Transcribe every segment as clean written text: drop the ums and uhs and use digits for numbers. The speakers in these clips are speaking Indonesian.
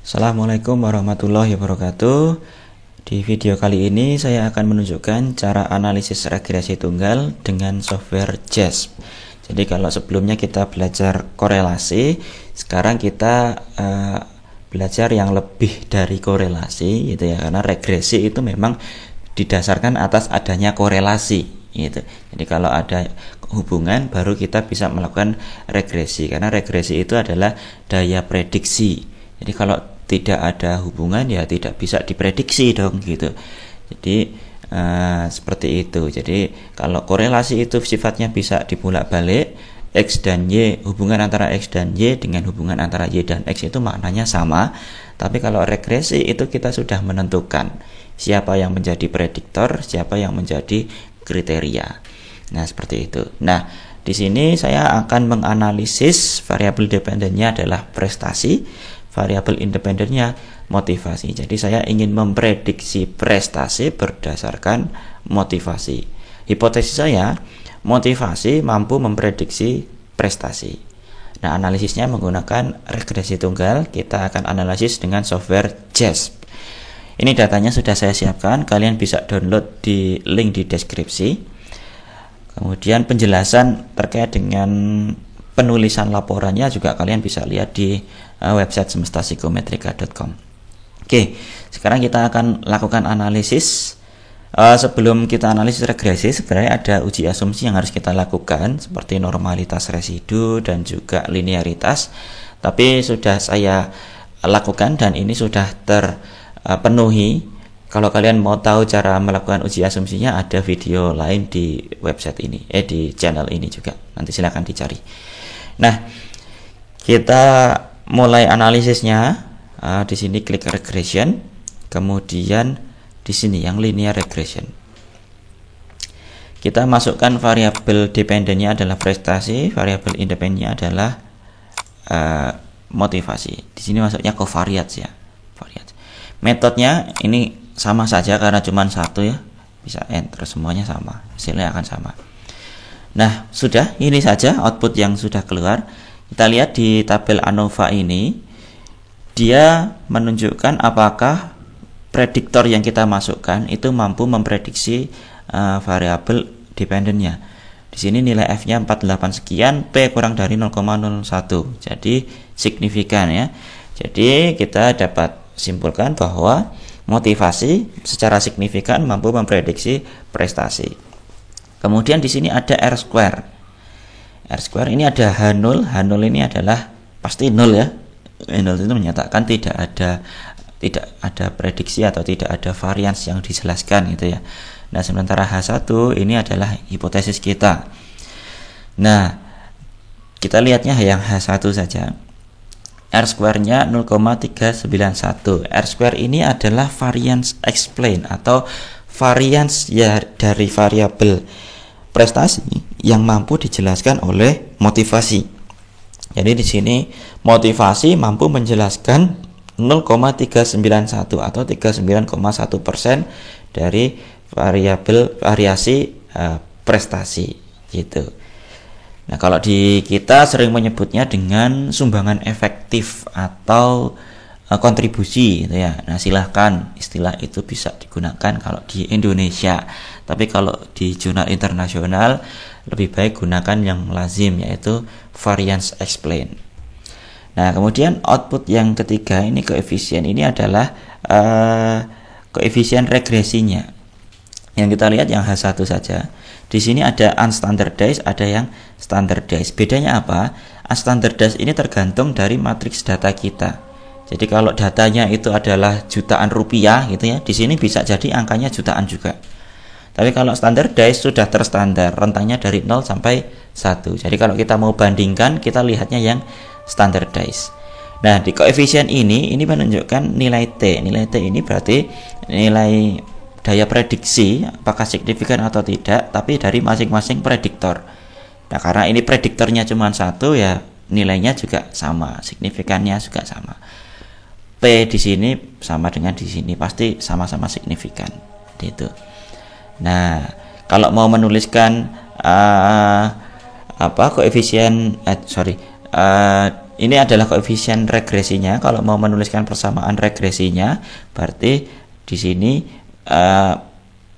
Assalamualaikum warahmatullahi wabarakatuh. Di video kali ini saya akan menunjukkan cara analisis regresi tunggal dengan software JASP. Jadi kalau sebelumnya kita belajar korelasi, sekarang kita belajar yang lebih dari korelasi gitu ya, karena regresi itu memang didasarkan atas adanya korelasi gitu. Jadi kalau ada hubungan baru kita bisa melakukan regresi, karena regresi itu adalah daya prediksi. Jadi kalau tidak ada hubungan ya tidak bisa diprediksi dong gitu. Jadi seperti itu. Jadi kalau korelasi itu sifatnya bisa dibulak-balik, X dan Y, hubungan antara X dan Y dengan hubungan antara Y dan X itu maknanya sama. Tapi kalau regresi itu kita sudah menentukan siapa yang menjadi prediktor, siapa yang menjadi kriteria. Nah, seperti itu. Nah, di sini saya akan menganalisis variabel dependennya adalah prestasi, variabel independennya motivasi. Jadi saya ingin memprediksi prestasi berdasarkan motivasi. Hipotesis saya, motivasi mampu memprediksi prestasi. Nah, analisisnya menggunakan regresi tunggal. Kita akan analisis dengan software JASP. Ini datanya sudah saya siapkan. Kalian bisa download di link di deskripsi. Kemudian penjelasan terkait dengan penulisan laporannya juga kalian bisa lihat di website semestapsikometrika.com. Oke, sekarang kita akan lakukan analisis. Sebelum kita analisis regresi, sebenarnya ada uji asumsi yang harus kita lakukan seperti normalitas residu dan juga linearitas. Tapi sudah saya lakukan dan ini sudah terpenuhi. Kalau kalian mau tahu cara melakukan uji asumsinya, ada video lain di website ini, di channel ini juga. Nanti silahkan dicari. Nah, kita mulai analisisnya. Di sini klik regression, kemudian di sini yang linear regression. Kita masukkan variabel dependennya adalah prestasi, variabel independennya adalah motivasi. Di sini masuknya covariance ya. Metodenya ini sama saja karena cuma satu ya, bisa enter, semuanya sama, hasilnya akan sama. Nah, sudah, ini saja output yang sudah keluar. Kita lihat di tabel ANOVA ini, dia menunjukkan apakah prediktor yang kita masukkan itu mampu memprediksi variabel dependennya. Di sini nilai F-nya 48 sekian, P kurang dari 0,01. Jadi signifikan ya. Jadi kita dapat simpulkan bahwa motivasi secara signifikan mampu memprediksi prestasi. Kemudian di sini ada R-square. R-square ini ada H0. H0 ini adalah pasti 0 ya. 0 itu menyatakan tidak ada prediksi atau tidak ada varians yang dijelaskan gitu ya. Nah, sementara H1 ini adalah hipotesis kita. Nah, kita lihatnya yang H1 saja. R-square-nya 0,391. R-square ini adalah variance explain atau variance ya dari variabel prestasi yang mampu dijelaskan oleh motivasi. Jadi di sini motivasi mampu menjelaskan 0,391 atau 39,1% dari variasi prestasi gitu. Nah, kalau di kita sering menyebutnya dengan sumbangan efektif atau kontribusi gitu ya. Nah, silahkan istilah itu bisa digunakan kalau di Indonesia. Tapi kalau di jurnal internasional lebih baik gunakan yang lazim, yaitu variance explain. Nah, kemudian output yang ketiga ini koefisien ini adalah koefisien regresinya. Yang kita lihat yang H1 saja. Di sini ada unstandardized, ada yang standardized. Bedanya apa? Unstandardized ini tergantung dari matriks data kita. Jadi kalau datanya itu adalah jutaan rupiah gitu ya, di sini bisa jadi angkanya jutaan juga. Tapi kalau standardized sudah terstandar, rentangnya dari 0 sampai 1. Jadi kalau kita mau bandingkan, kita lihatnya yang standardized. Nah, di koefisien ini menunjukkan nilai T. Nilai T ini berarti nilai daya prediksi apakah signifikan atau tidak, tapi dari masing-masing prediktor. Nah, karena ini prediktornya cuma satu ya, nilainya juga sama, signifikannya juga sama. P di sini sama dengan di sini, pasti sama-sama signifikan gitu. Nah, kalau mau menuliskan koefisien ini adalah koefisien regresinya. Kalau mau menuliskan persamaan regresinya, berarti di sini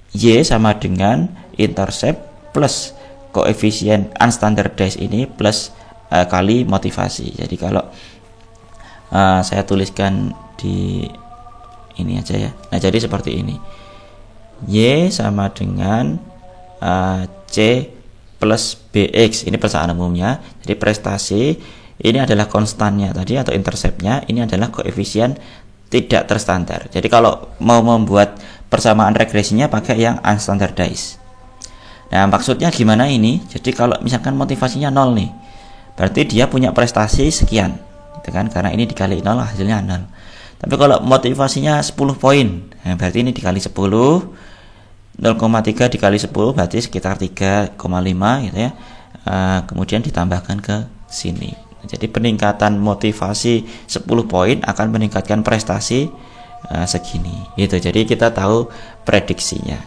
Y sama dengan intercept plus koefisien unstandardized ini plus kali motivasi. Jadi kalau saya tuliskan di ini aja ya. Nah, jadi seperti ini. Y sama dengan C plus BX. Ini persamaan umumnya. Jadi prestasi ini adalah konstannya tadi atau interceptnya, ini adalah koefisien tidak terstandar. Jadi kalau mau membuat persamaan regresinya pakai yang unstandardized. Nah, maksudnya gimana ini? Jadi kalau misalkan motivasinya 0 nih, berarti dia punya prestasi sekian, gitu kan? Karena ini dikali 0 hasilnya 0. Tapi kalau motivasinya 10 poin, nah berarti ini dikali 10, 0,3 dikali 10 berarti sekitar 3,5 gitu ya. Kemudian ditambahkan ke sini. Jadi peningkatan motivasi 10 poin akan meningkatkan prestasi segini. Gitu. Jadi kita tahu prediksinya.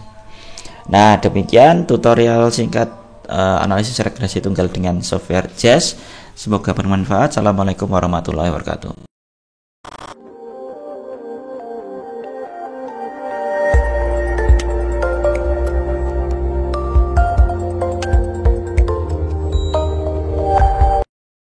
Nah, demikian tutorial singkat analisis regresi tunggal dengan software JASP. Semoga bermanfaat. Assalamualaikum warahmatullahi wabarakatuh.